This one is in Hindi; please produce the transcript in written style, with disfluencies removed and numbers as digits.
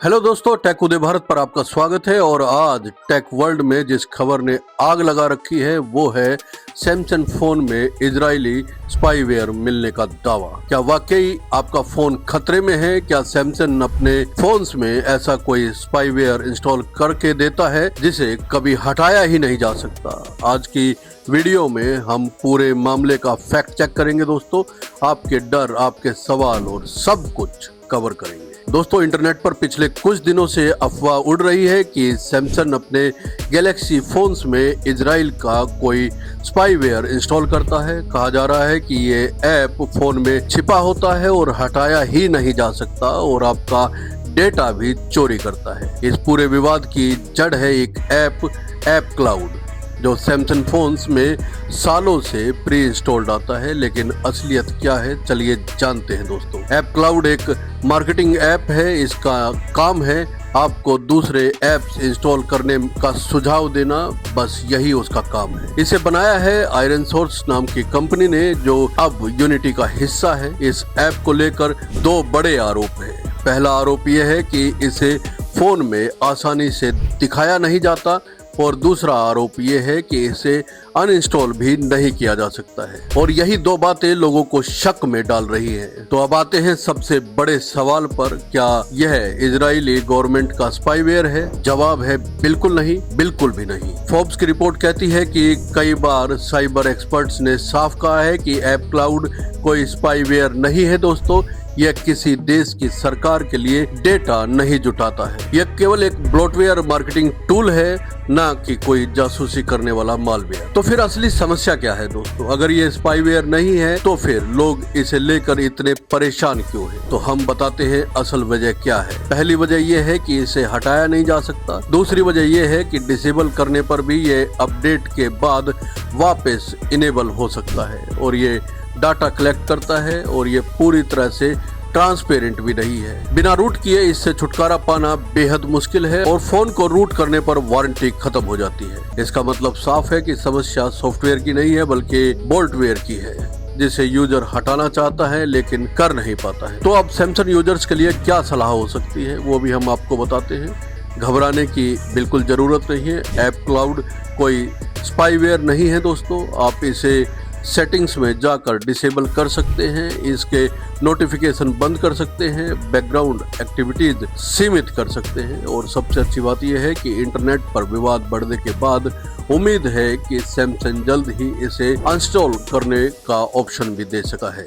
हेलो दोस्तों, टेक उदय भारत पर आपका स्वागत है। और आज टेक वर्ल्ड में जिस खबर ने आग लगा रखी है वो है सैमसंग फोन में इजरायली स्पाईवेयर मिलने का दावा। क्या वाकई आपका फोन खतरे में है? क्या सैमसंग अपने फोन्स में ऐसा कोई स्पाईवेयर इंस्टॉल करके देता है जिसे कभी हटाया ही नहीं जा सकता? आज की वीडियो में हम पूरे मामले का फैक्ट चेक करेंगे दोस्तों। आपके डर, आपके सवाल और सब कुछ कवर करेंगे। दोस्तों, इंटरनेट पर पिछले कुछ दिनों से अफवाह उड़ रही है कि सैमसंग अपने गैलेक्सी फोन्स में इजराइल का कोई स्पाईवेयर इंस्टॉल करता है। कहा जा रहा है कि ये ऐप फोन में छिपा होता है और हटाया ही नहीं जा सकता और आपका डेटा भी चोरी करता है। इस पूरे विवाद की जड़ है एक ऐप क्लाउड, जो सैमसंग फोन्स में सालों से प्री इंस्टॉल्ड आता है। लेकिन असलियत क्या है, चलिए जानते हैं दोस्तों। ऐप क्लाउड एक मार्केटिंग ऐप है। इसका काम है आपको दूसरे ऐप्स इंस्टॉल करने का सुझाव देना, बस यही उसका काम है। इसे बनाया है आयरन सोर्स नाम की कंपनी ने, जो अब यूनिटी का हिस्सा है। इस ऐप को लेकर दो बड़े आरोप है। पहला आरोप यह है कि इसे फोन में आसानी से दिखाया नहीं जाता और दूसरा आरोप ये है कि इसे अनइंस्टॉल भी नहीं किया जा सकता है। और यही दो बातें लोगों को शक में डाल रही हैं। तो अब आते हैं सबसे बड़े सवाल पर, क्या यह इजरायली गवर्नमेंट का स्पाईवेयर है? जवाब है बिल्कुल नहीं, बिल्कुल भी नहीं। फोर्ब्स की रिपोर्ट कहती है कि कई बार साइबर एक्सपर्ट्स ने साफ कहा है कि ऐप क्लाउड कोई स्पाईवेयर नहीं है दोस्तों। यह किसी देश की सरकार के लिए डेटा नहीं जुटाता है। यह केवल एक ब्लोटवेयर मार्केटिंग टूल है, ना कि कोई जासूसी करने वाला मालवेयर। तो फिर असली समस्या क्या है दोस्तों? अगर ये स्पाईवेयर नहीं है तो फिर लोग इसे लेकर इतने परेशान क्यों हैं? तो हम बताते हैं असल वजह क्या है। पहली वजह यह है कि इसे हटाया नहीं जा सकता। दूसरी वजह यह है कि डिसेबल करने पर भी ये अपडेट के बाद वापस इनेबल हो सकता है और ये डाटा कलेक्ट करता है और ये पूरी तरह से ट्रांसपेरेंट भी नहीं है। बिना रूट किए इससे छुटकारा पाना बेहद मुश्किल है और फोन को रूट करने पर वारंटी खत्म हो जाती है। इसका मतलब साफ है कि समस्या सॉफ्टवेयर की नहीं है बल्कि बोल्टवेयर की है, जिसे यूजर हटाना चाहता है लेकिन कर नहीं पाता है। तो अब सैमसंग यूजर्स के लिए क्या सलाह हो सकती है वो भी हम आपको बताते हैं। घबराने की बिल्कुल जरूरत नहीं है। ऐप क्लाउड कोई स्पाईवेयर नहीं है दोस्तों। आप इसे सेटिंग्स में जाकर डिसेबल कर सकते हैं, इसके नोटिफिकेशन बंद कर सकते हैं, बैकग्राउंड एक्टिविटीज सीमित कर सकते हैं और सबसे अच्छी बात यह है कि इंटरनेट पर विवाद बढ़ने के बाद उम्मीद है कि सैमसंग जल्द ही इसे अनइंस्टॉल करने का ऑप्शन भी दे सका है।